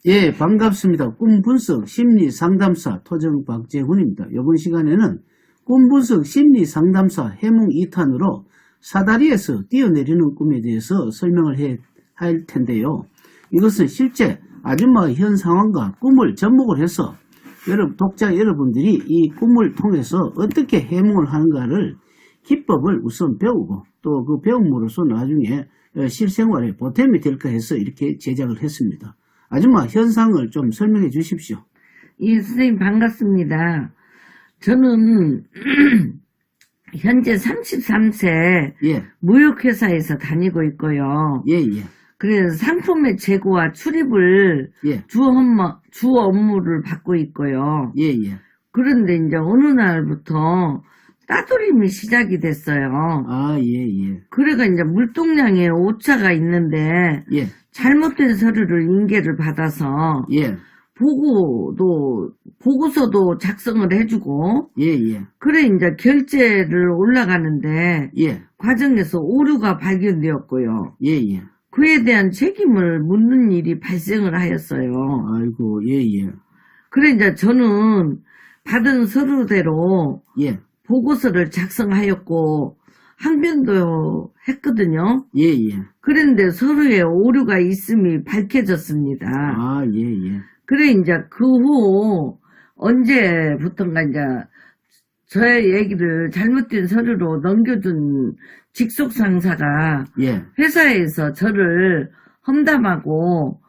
예, 반갑습니다. 꿈분석 심리상담사 토정 박재훈입니다. 이번 시간에는 꿈분석 심리상담사 해몽 2탄으로 사다리에서 뛰어내리는 꿈에 대해서 설명을 해야 할 텐데요. 이것은 실제 아줌마의 현 상황과 꿈을 접목을 해서 독자 여러분들이 이 꿈을 통해서 어떻게 해몽을 하는가를 기법을 우선 배우고 또 그 배움으로써 나중에 실생활에 보탬이 될까 해서 이렇게 제작을 했습니다. 아줌마 현상을 좀 설명해 주십시오. 예, 선생님 반갑습니다. 저는 현재 33세 예. 무역회사에서 다니고 있고요. 예, 예. 그래서 상품의 재고와 출입을 예. 주 업무를 받고 있고요. 예, 예. 그런데 이제 어느 날부터 따돌림이 시작이 됐어요. 아, 예, 예. 그래가 이제 물동량에 오차가 있는데 예. 잘못된 서류를 인계를 받아서 예. 보고서도 작성을 해주고, 예, 예. 그래 이제 결제를 올라가는데 예. 과정에서 오류가 발견되었고요. 예, 예. 그에 대한 책임을 묻는 일이 발생을 하였어요. 아이고, 예, 예. 그래 이제 저는 받은 서류대로 예. 보고서를 작성하였고 항변도 했거든요. 예, 예. 그런데 서류에 오류가 있음이 밝혀졌습니다. 아, 예, 예. 그래 이제 그 후 언제부턴가 이제 저의 얘기를 잘못된 서류로 넘겨준 직속 상사가 예. 회사에서 저를 험담하고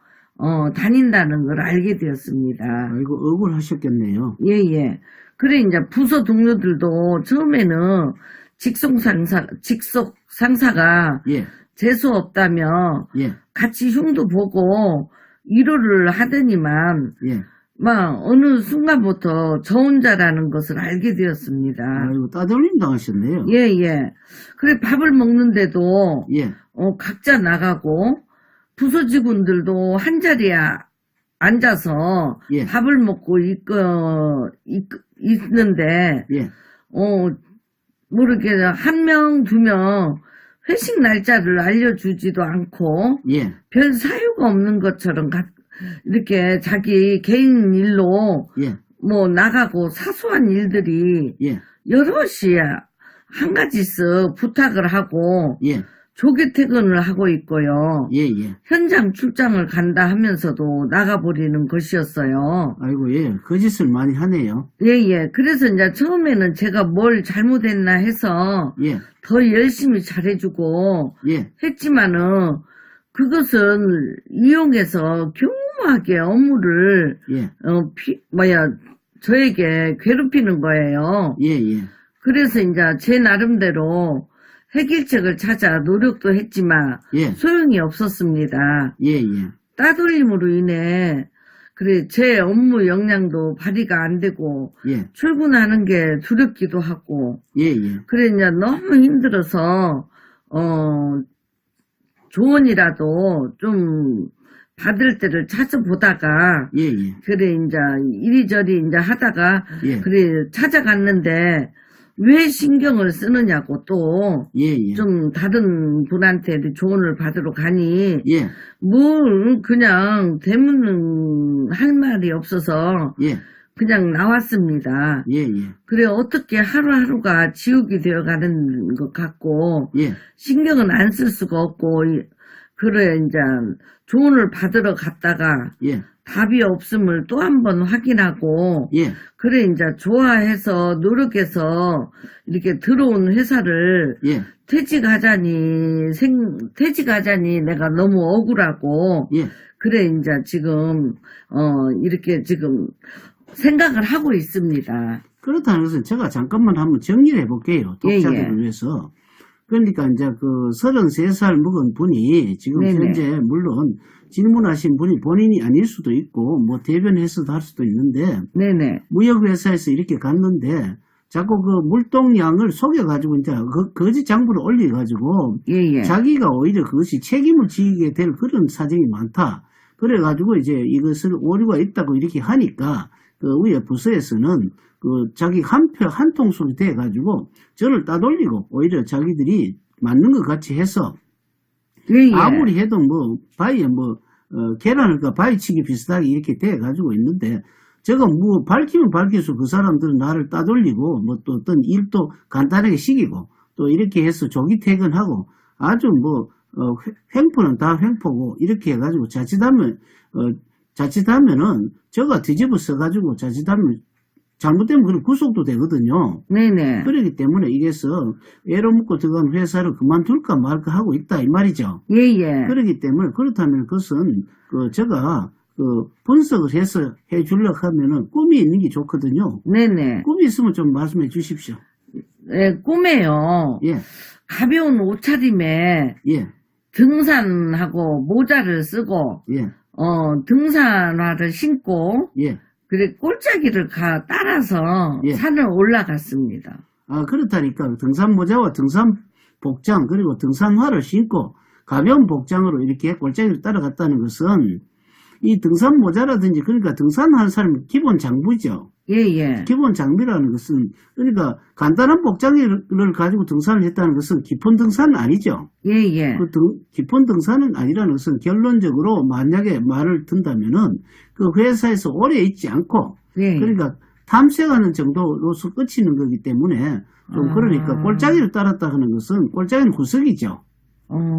다닌다는 걸 알게 되었습니다. 아이고, 억울하셨겠네요. 예예. 그래 이제 부서 동료들도 처음에는 직속 상사가 예. 재수 없다며 예. 같이 흉도 보고 위로를 하더니만 예. 막 어느 순간부터 저 혼자라는 것을 알게 되었습니다. 아이고, 따돌림 당하셨네요. 예예. 그래 밥을 먹는데도 예. 각자 나가고 부서 직원들도 한 자리에 앉아서 예. 밥을 먹고 있는데 예. 모르게 한 명, 두 명 회식 날짜를 알려주지도 않고 예. 별 사유가 없는 것처럼 이렇게 자기 개인 일로 예. 뭐 나가고 사소한 일들이 예. 여럿이 한 가지씩 부탁을 하고 예. 조기 퇴근을 하고 있고요. 예, 예. 현장 출장을 간다 하면서도 나가버리는 것이었어요. 아이고, 예. 거짓을 많이 하네요. 예예. 그래서 이제 처음에는 제가 뭘 잘못했나 해서 예. 더 열심히 잘해주고 예. 했지만은 그것을 이용해서 교묘하게 업무를 예. 저에게 괴롭히는 거예요. 예, 예. 그래서 이제 제 나름대로 해결책을 찾아 노력도 했지만 예. 소용이 없었습니다. 예, 예. 따돌림으로 인해 제 업무 역량도 발휘가 안 되고 예. 출근하는 게 두렵기도 하고 예, 예. 그래 이제 너무 힘들어서 조언이라도 좀 받을 때를 찾아보다가 예, 예. 그래 이제 이리저리 이제 하다가 예. 그래 찾아갔는데 왜 신경을 쓰느냐고 또 예, 예. 좀 다른 분한테 조언을 받으러 가니 예. 뭘 그냥 대문은 할 말이 없어서 예. 그냥 나왔습니다. 예, 예. 그래 어떻게 하루하루가 지옥이 되어가는 것 같고 예. 신경은 안 쓸 수가 없고 그래 이제 조언을 받으러 갔다가 예. 답이 없음을 또 한 번 확인하고 예. 그래 이제 좋아해서 노력해서 이렇게 들어온 회사를 예. 퇴직하자니 내가 너무 억울하고 예. 그래 이제 지금 이렇게 지금 생각을 하고 있습니다. 그렇다는 것은 제가 잠깐만 한번 정리를 해볼게요. 독자들을 예, 예. 위해서. 그러니까 이제 그 33살 먹은 분이 지금 네네. 현재 물론 질문하신 분이 본인이 아닐 수도 있고 뭐 대변해서도 할 수도 있는데 네네. 무역회사에서 이렇게 갔는데 자꾸 그 물동량을 속여가지고 이제 거짓 장부를 올려가지고 예예. 자기가 오히려 그것이 책임을 지게 될 그런 사정이 많다. 그래가지고 이제 이것을 오류가 있다고 이렇게 하니까 그 위에 부서에서는 그 자기 한 통속이 돼가지고 저를 따돌리고 오히려 자기들이 맞는 것 같이 해서 예예. 아무리 해도 뭐 바위에 뭐 계란을 바위치기 비슷하게 이렇게 돼가지고 있는데, 제가 뭐 밝히면 밝힐수록 그 사람들은 나를 따돌리고 뭐 또 어떤 일도 간단하게 시키고 또 이렇게 해서 조기 퇴근하고 아주 뭐 횡포는 다 횡포고 이렇게 해가지고 자칫하면은 저가 뒤집어 써가지고 자칫하면 잘못되면 그런 구속도 되거든요. 네네. 그렇기 때문에 이게서 애로 묻고 들어간 회사를 그만둘까 말까 하고 있다 이 말이죠. 예예. 그렇기 때문에 그렇다면 그것은 제가 분석을 해서 해주려고 하면은 꿈이 있는 게 좋거든요. 네네. 꿈이 있으면 좀 말씀해 주십시오. 예, 꿈에요. 예, 가벼운 옷차림에 예, 등산하고 모자를 쓰고 예, 등산화를 신고 예. 그래 꼴짜기를 따라서 예. 산을 올라갔습니다. 아, 그렇다니까 등산 모자와 등산 복장 그리고 등산화를 신고 가벼운 복장으로 이렇게 골짜기를 따라갔다는 것은 이 등산 모자라든지 그러니까 등산하는 사람의 기본 장비죠. 예예. 기본 장비라는 것은 그러니까 간단한 복장을 가지고 등산을 했다는 것은 깊은 등산은 아니죠. 예예. 깊은 등산은 아니라는 것은 결론적으로 만약에 말을 든다면은 그 회사에서 오래 있지 않고 예. 그러니까 탐색하는 정도로서 끝이는 거기 때문에 좀 그러니까 골짜기를 따랐다 하는 것은 골짜기는 구석이죠.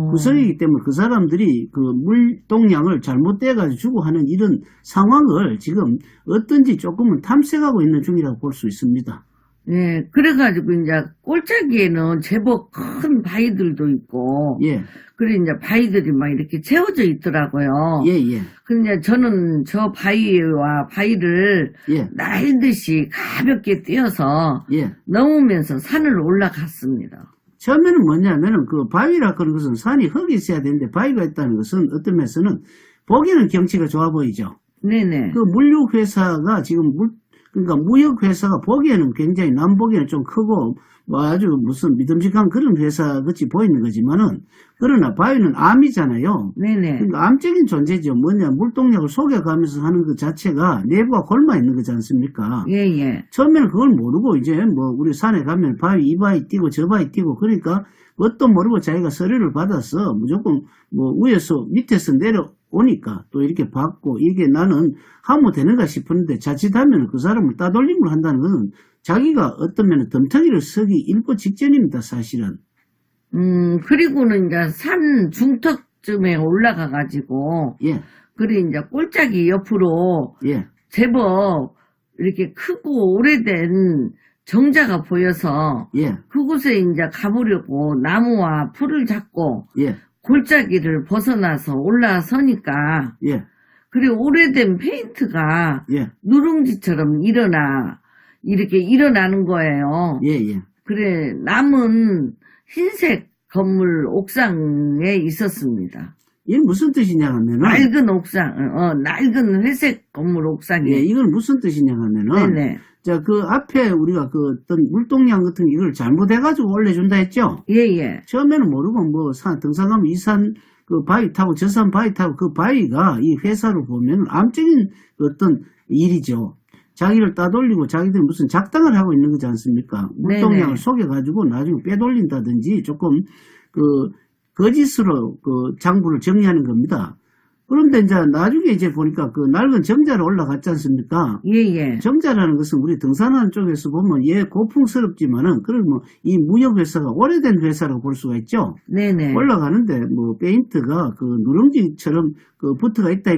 구석이기 때문에 그 사람들이 그 물동량을 잘못돼가지고 주고 하는 이런 상황을 지금 어떤지 조금은 탐색하고 있는 중이라고 볼 수 있습니다. 예, 그래가지고 이제 꼴짜기에는 제법 큰 바위들도 있고, 예, 그래 이제 바위들이 막 이렇게 채워져 있더라고요. 예, 예, 근데 저는 저 바위와 바위를 예, 날듯이 가볍게 뛰어서 예. 넘으면서 산을 올라갔습니다. 처음에는 뭐냐면은 그 바위라 그런 것은 산이 흙이 있어야 되는데 바위가 있다는 것은 어떤 면에서는 보기에는 경치가 좋아 보이죠. 네네. 그 물류회사가 지금 그러니까 무역회사가 보기에는 굉장히 남보기에는 좀 크고 뭐 아주 무슨 믿음직한 그런 회사 같이 보이는 거지만은 그러나 바위는 암이잖아요. 네네. 그러니까 암적인 존재죠. 뭐냐 물동력을 속여가면서 하는 그 자체가 내부가 골마 있는 거지 않습니까? 예예. 처음에는 그걸 모르고 이제 뭐 우리 산에 가면 바위 이 바위 뛰고 저 바위 뛰고 그러니까 뭣도 모르고 자기가 서류를 받아서 무조건 뭐 위에서 밑에서 내려오니까 또 이렇게 받고 이게 나는 하면 되는가 싶었는데 자칫하면 그 사람을 따돌림을 한다는 것은 자기가 어떤 면에 덤터기를 서기 일보 직전입니다, 사실은. 그리고는 이제 산 중턱쯤에 올라가가지고, 예, 그래 이제 꼴짜기 옆으로 예, 제법 이렇게 크고 오래된 정자가 보여서 예, 그곳에 이제 가보려고 나무와 풀을 잡고 예, 골짜기를 벗어나서 올라서니까 예, 그리고 오래된 페인트가 예, 누룽지처럼 이렇게 일어나는 거예요. 예, 예. 그래 남은 흰색 건물 옥상에 있었습니다. 이게 무슨 뜻이냐 하면은 낡은 옥상, 낡은 회색 건물 옥상에. 예, 이건 무슨 뜻이냐 하면은 네네. 자, 그 앞에 우리가 그 어떤 물동량 같은 이걸 잘못해가지고 올려준다 했죠? 예예. 처음에는 모르고 뭐 등산 가면 이 산 그 바위 타고 저 산 바위 타고 그 바위가 이 회사로 보면 암적인 어떤 일이죠. 자기를 따돌리고 자기들이 무슨 작당을 하고 있는 거지 않습니까? 물동량을 네네. 속여가지고 나중에 빼돌린다든지 조금 거짓으로 그 장부를 정리하는 겁니다. 그런데 이제 나중에 이제 보니까 그 낡은 정자로 올라갔지 않습니까? 예예. 정자라는 것은 우리 등산하는 쪽에서 보면 고풍스럽지만은 그런 뭐 이 무역회사가 오래된 회사라고 볼 수가 있죠. 네네. 올라가는데 뭐 페인트가 그 누룽지처럼 그 붙어가 있다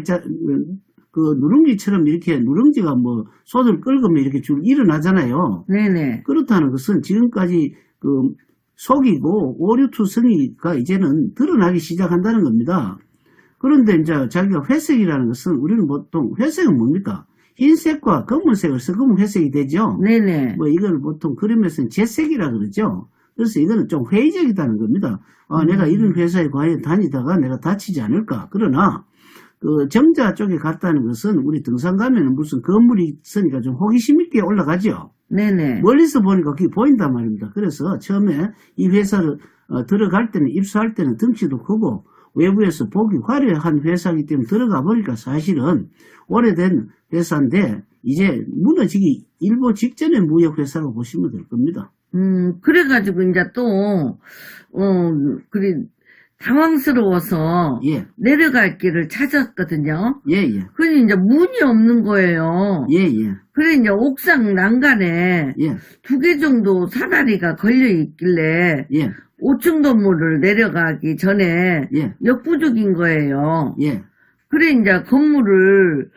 그 누룽지처럼 이렇게 누룽지가 뭐 손을 긁으면 이렇게 줄 일어나잖아요. 네네. 그렇다는 것은 지금까지 그 속이고 오류투성이가 이제는 드러나기 시작한다는 겁니다. 그런데 이제 자기가 회색이라는 것은 우리는 보통 회색은 뭡니까? 흰색과 검은색을 섞으면 회색이 되죠. 네네. 뭐 이걸 보통 그림에서는 재색이라 그러죠. 그래서 이거는 좀 회의적이다는 겁니다. 내가 이런 회사에 과연 다니다가 내가 다치지 않을까. 그러나 그 정자 쪽에 갔다는 것은 우리 등산 가면은 무슨 건물이 있으니까 좀 호기심 있게 올라가죠. 네네. 멀리서 보니까 그게 보인단 말입니다. 그래서 처음에 이 회사를 들어갈 때는 입사할 때는 덩치도 크고 외부에서 보기 화려한 회사이기 때문에 들어가 보니까 사실은 오래된 회사인데 이제 무너지기 일보 직전의 무역회사라고 보시면 될 겁니다. 그래가지고 이제 또, 그래, 당황스러워서 예, 내려갈 길을 찾았거든요. 예, 예, 근데 이제 문이 없는 거예요. 예, 예, 그래 이제 옥상 난간에 예, 2개 정도 사다리가 걸려 있길래 예, 5층 건물을 내려가기 전에 예, 역부족인 거예요. 예, 그래 이제 건물을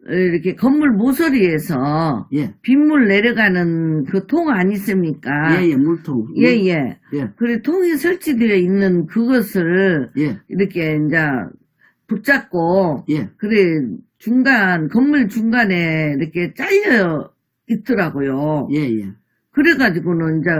이렇게 건물 모서리에서 예, 빗물 내려가는 그 통 아니 있습니까? 예, 예, 물통. 예. 예, 그래 통이 설치되어 있는 그것을 예, 이렇게 이제 붙잡고 예, 그래 건물 중간에 이렇게 잘려 있더라고요. 예, 예. 그래가지고는 이제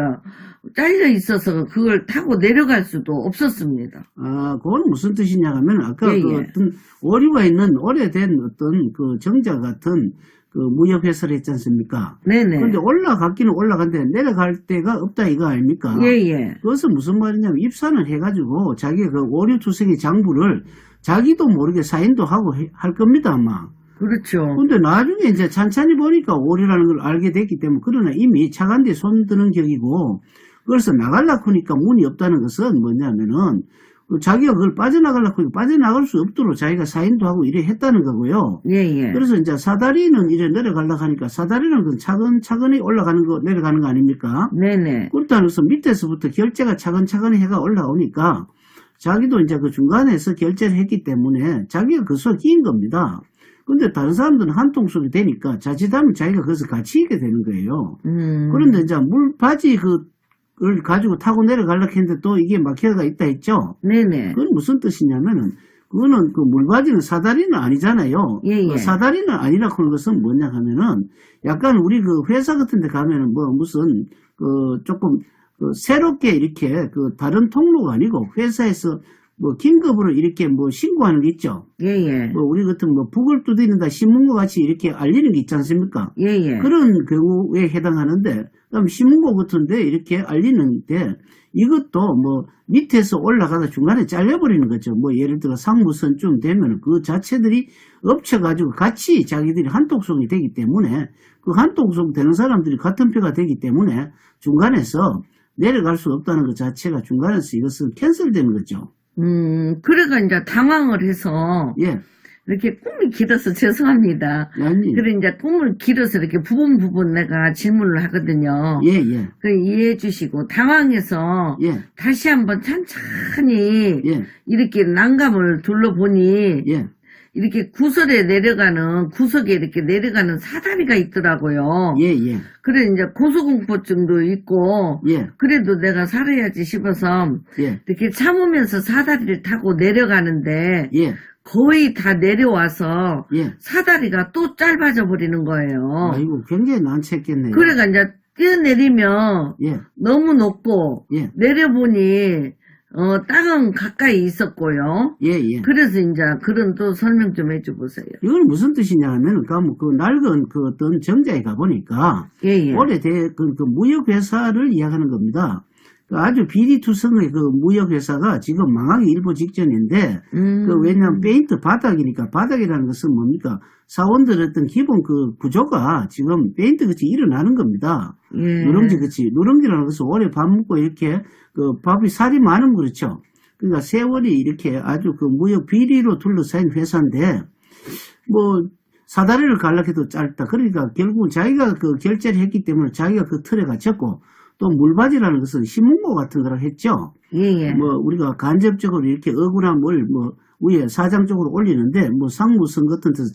잘려 있어서 그걸 타고 내려갈 수도 없었습니다. 아, 그건 무슨 뜻이냐 하면, 아까 예, 그 예. 어떤 오류가 있는 오래된 어떤 그 정자 같은 그 무역회사를 했지 않습니까? 네네. 근데 올라갔기는 올라간데 내려갈 데가 없다 이거 아닙니까? 예예. 그것은 무슨 말이냐면 입산을 해가지고 자기가 그 오류투성이 장부를 자기도 모르게 사인도 하고 할 겁니다, 아마. 그렇죠. 근데 나중에 이제 찬찬히 보니까 오류라는 걸 알게 됐기 때문에 그러나 이미 차간뒤에 손 드는 격이고 그래서 나가려고 하니까 문이 없다는 것은 뭐냐면은 그 자기가 그걸 빠져나가려고 하니까 빠져나갈 수 없도록 자기가 사인도 하고 이래 했다는 거고요. 예예. 그래서 이제 사다리는 이래 내려가려고 하니까 사다리는 그 차근차근히 올라가는 거, 내려가는 거 아닙니까? 네네. 그렇다고 해서 밑에서부터 결제가 차근차근히 해가 올라오니까 자기도 이제 그 중간에서 결제를 했기 때문에 자기가 그 속에 끼인 겁니다. 근데 다른 사람들은 한 통 속이 되니까 자칫하면 자기가 거기서 같이 있게 되는 거예요. 그런데 이제 물바지 그걸 가지고 타고 내려가려고 했는데 또 이게 막혀가 있다 했죠? 네네. 그건 무슨 뜻이냐면은 그거는 그 물바지는 사다리는 아니잖아요. 예, 예. 그 사다리는 아니라고 하는 것은 뭐냐 하면은 약간 우리 그 회사 같은 데 가면은 뭐 무슨 그 조금 그 새롭게 이렇게 그 다른 통로가 아니고 회사에서 뭐 긴급으로 이렇게 뭐 신고하는 게 있죠. 예예. 뭐 우리 같은 뭐 북을 두드린다 신문과 같이 이렇게 알리는 게 있지 않습니까? 예예. 그런 경우에 해당하는데 그럼 신문고 같은데 이렇게 알리는데 이것도 뭐 밑에서 올라가다 중간에 잘려버리는 거죠. 뭐 예를 들어 상무선쯤 되면 그 자체들이 엎쳐가지고 같이 자기들이 한독속이 되기 때문에 그 한독속 되는 사람들이 같은 표가 되기 때문에 중간에서 내려갈 수 없다는 것 자체가 중간에서 이것은 캔슬되는 거죠. 그래가 이제 당황을 해서 예. 이렇게 꿈이 길어서 죄송합니다. 아니. 그래 이제 꿈을 길어서 이렇게 부분 내가 질문을 하거든요. 예, 예. 그 이해해 주시고 당황해서 예. 다시 한번 천천히 예. 이렇게 난감을 둘러보니 예. 이렇게 구석에 내려가는 사다리가 있더라고요. 예, 예. 그래 이제 고소공포증도 있고 예. 그래도 내가 살아야지 싶어서 예. 이렇게 참으면서 사다리를 타고 내려가는데 예. 거의 다 내려와서 예. 사다리가 또 짧아져 버리는 거예요. 아이고, 굉장히 난처했겠네요. 그래가 이제 뛰어내리면 예. 너무 높고 예. 내려보니 땅은 가까이 있었고요. 예, 예. 그래서 이제 그런 또 설명 좀 해줘 보세요. 이건 무슨 뜻이냐 하면, 그 낡은 그 어떤 정자에 가보니까, 예예. 오래된 그 무역회사를 이야기하는 겁니다. 그 아주 비리투성의 그 무역회사가 지금 망하기 일보 직전인데, 왜냐하면 페인트 바닥이니까, 바닥이라는 것은 뭡니까? 사원들의 어떤 기본 그 구조가 지금 페인트 같이 일어나는 겁니다. 예. 누룽지 같이. 누룽지라는 것은 오래 밥 먹고 이렇게 그 밥이 살이 많으면 그렇죠. 그러니까 세월이 이렇게 아주 그 무역 비리로 둘러싸인 회사인데, 뭐, 사다리를 갈라해도 짧다. 그러니까 결국은 자기가 그 결제를 했기 때문에 자기가 그 틀에 갇혔고, 또 물바지라는 것은 신문고 같은 거라 했죠. 예예. 뭐 우리가 간접적으로 이렇게 억울한 뭘 뭐 위에 사장 쪽으로 올리는데 뭐 상무선 같은 데서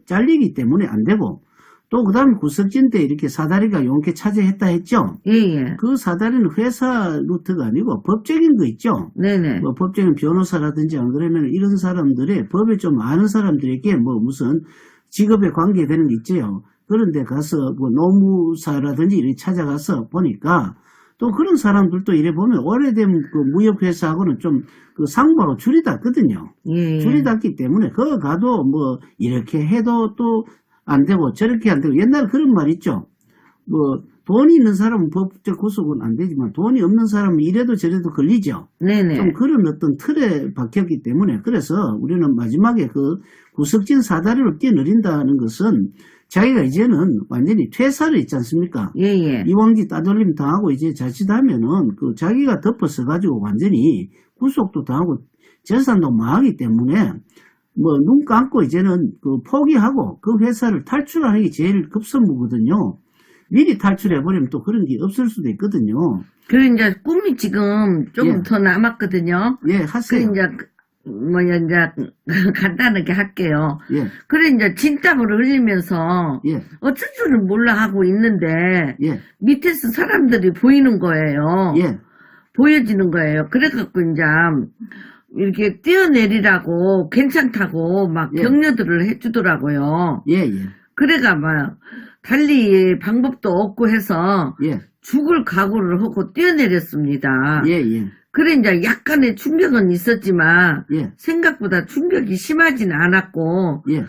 잘리기 때문에 안 되고 또 그 다음에 구석진 때 이렇게 사다리가 용케 차지했다 했죠. 예예. 그 사다리는 회사 루트가 아니고 법적인 거 있죠. 네네. 뭐 법적인 변호사라든지 안 그러면 이런 사람들의 법에 좀 아는 사람들에게 뭐 무슨 직업에 관계되는 게 있지요. 그런데 가서 뭐 노무사라든지 이렇게 찾아가서 보니까 또 그런 사람들도 이래 보면 오래된 그 무역회사하고는 좀 그 상부하고 줄이 닿거든요. 예. 줄이 닿기 때문에 그거 가도 뭐 이렇게 해도 또 안 되고 저렇게 안 되고 옛날에 그런 말 있죠. 뭐 돈이 있는 사람은 법적 구속은 안 되지만 돈이 없는 사람은 이래도 저래도 걸리죠. 네네. 좀 그런 어떤 틀에 박혔기 때문에 그래서 우리는 마지막에 그 구석진 사다리로 뛰어내린다는 것은 자기가 이제는 완전히 퇴사를 있지 않습니까? 예예. 이왕기 따돌림 당하고 이제 자칫하면은 그 자기가 덮어서 가지고 완전히 구속도 당하고 재산도 망하기 때문에 뭐 눈 감고 이제는 그 포기하고 그 회사를 탈출하는 게 제일 급선무거든요. 미리 탈출해버리면 또 그런 게 없을 수도 있거든요. 그리고 이제 꿈이 지금 조금 예. 더 남았거든요. 예, 그 하세요. 이제 간단하게 할게요. 예, 그래 이제 진땀을 흘리면서 예, 어쩔 줄을 몰라 하고 있는데 예, 밑에서 사람들이 보이는 거예요. 예, 보여지는 거예요. 그래갖고 이제 이렇게 뛰어내리라고 괜찮다고 막 예. 격려들을 해주더라고요. 예, 예, 그래가 막 달리 방법도 없고 해서 예, 죽을 각오를 하고 뛰어내렸습니다. 예, 예, 그래 이제 약간의 충격은 있었지만 예, 생각보다 충격이 심하진 않았고 예.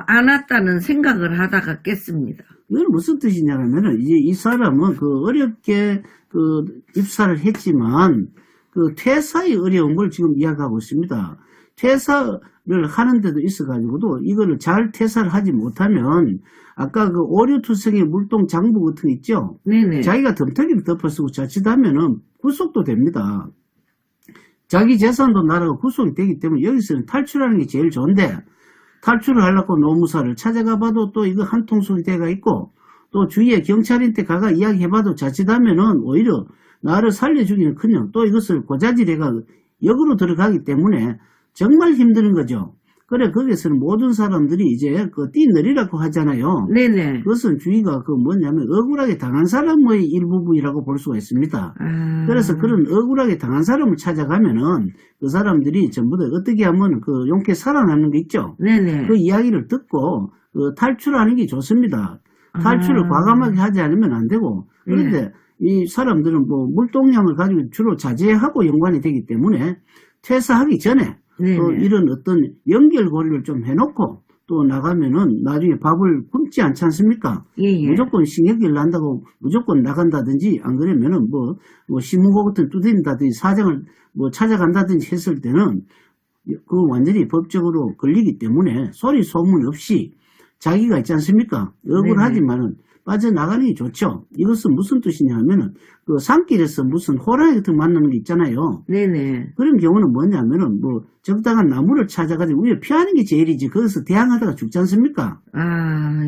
안 왔다는 생각을 하다가 깼습니다. 이건 무슨 뜻이냐면은 이제 이 사람은 그 어렵게 그 입사를 했지만 그 퇴사의 어려움을 지금 이야기하고 있습니다. 퇴사를 하는데도 있어가지고도 이거를 잘 퇴사를 하지 못하면 아까 그 오류투성의 물동 장부 같은 거 있죠? 네네. 자기가 덤터기를 덮어쓰고 자칫하면은 구속도 됩니다. 자기 재산도 날아가 구속이 되기 때문에 여기서는 탈출하는 게 제일 좋은데 탈출을 하려고 노무사를 찾아가 봐도 또 이거 한통속이 돼가 있고 또 주위에 경찰한테 가가 이야기해봐도 자칫하면은 오히려 나를 살려주기는 커녕 또 이것을 고자질해가 역으로 들어가기 때문에 정말 힘든 거죠. 그래 거기서는 모든 사람들이 이제 그 뛰내리라고 하잖아요. 네네. 그것은 주의가 그 뭐냐면 억울하게 당한 사람의 일부분이라고 볼 수가 있습니다. 그래서 그런 억울하게 당한 사람을 찾아가면은 그 사람들이 전부 다 어떻게 하면 그 용케 살아나는 게 있죠. 네네. 그 이야기를 듣고 그 탈출하는 게 좋습니다. 탈출을 과감하게 하지 않으면 안 되고 그런데 이 사람들은 뭐 물동량을 가지고 주로 자제하고 연관이 되기 때문에 퇴사하기 전에 또 이런 어떤 연결고리를 좀 해놓고 또 나가면은 나중에 밥을 굶지 않지 않습니까? 예. 무조건 신경질 난다고 무조건 나간다든지 안 그러면은 뭐 신문고 같은 두드린다든지 사정을 뭐 찾아간다든지 했을 때는 그 완전히 법적으로 걸리기 때문에 소리 소문 없이 자기가 있지 않습니까? 억울하지만은 빠져나가는 게 좋죠. 이것은 무슨 뜻이냐 하면은 그 산길에서 무슨 호랑이 같은 거 만나는 게 있잖아요. 네네. 그런 경우는 뭐냐면은 뭐 적당한 나무를 찾아가지고 위에 피하는 게 제일이지. 거기서 대항하다가 죽지 않습니까?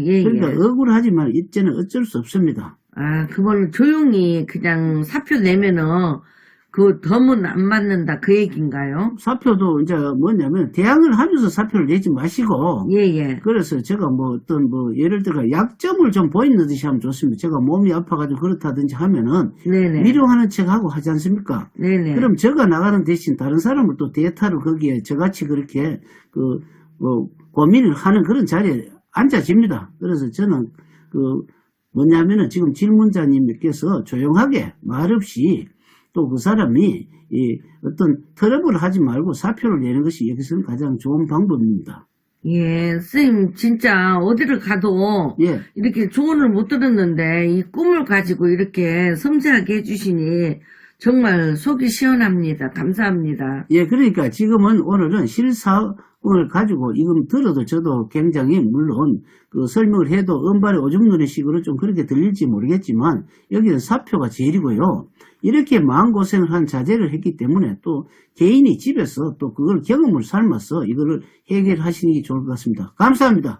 예. 그러니까 억울하지만 이제는 어쩔 수 없습니다. 그걸 조용히 그냥 사표 내면은 그 덤은 안 맞는다 그 얘기인가요? 사표도 이제 뭐냐면 대항을 하면서 사표를 내지 마시고 예. 그래서 제가 뭐 어떤 뭐 예를 들어 약점을 좀 보이는 듯이 하면 좋습니다. 제가 몸이 아파가지고 그렇다든지 하면은 네네. 위로하는 척하고 하지 않습니까? 네네. 그럼 제가 나가는 대신 다른 사람을 또 대타로 거기에 저같이 그렇게 그 뭐 고민을 하는 그런 자리에 앉아집니다. 그래서 저는 그 뭐냐면은 지금 질문자님께서 조용하게 말없이 또 그 사람이 이 어떤 트러블을 하지 말고 사표를 내는 것이 여기서는 가장 좋은 방법입니다. 예, 선생님 진짜 어디를 가도 예. 이렇게 조언을 못 들었는데 이 꿈을 가지고 이렇게 섬세하게 해주시니 정말 속이 시원합니다. 감사합니다. 예, 그러니까 지금은 오늘은 실사을 가지고 이금 들어도 저도 굉장히 물론 그 설명을 해도 은발의 오줌 누는 식으로 좀 그렇게 들릴지 모르겠지만 여기는 사표가 제일이고요. 이렇게 마음고생을 한 자제를 했기 때문에 또 개인이 집에서 또 그걸 경험을 삼아서 이거를 해결하시는 게 좋을 것 같습니다. 감사합니다.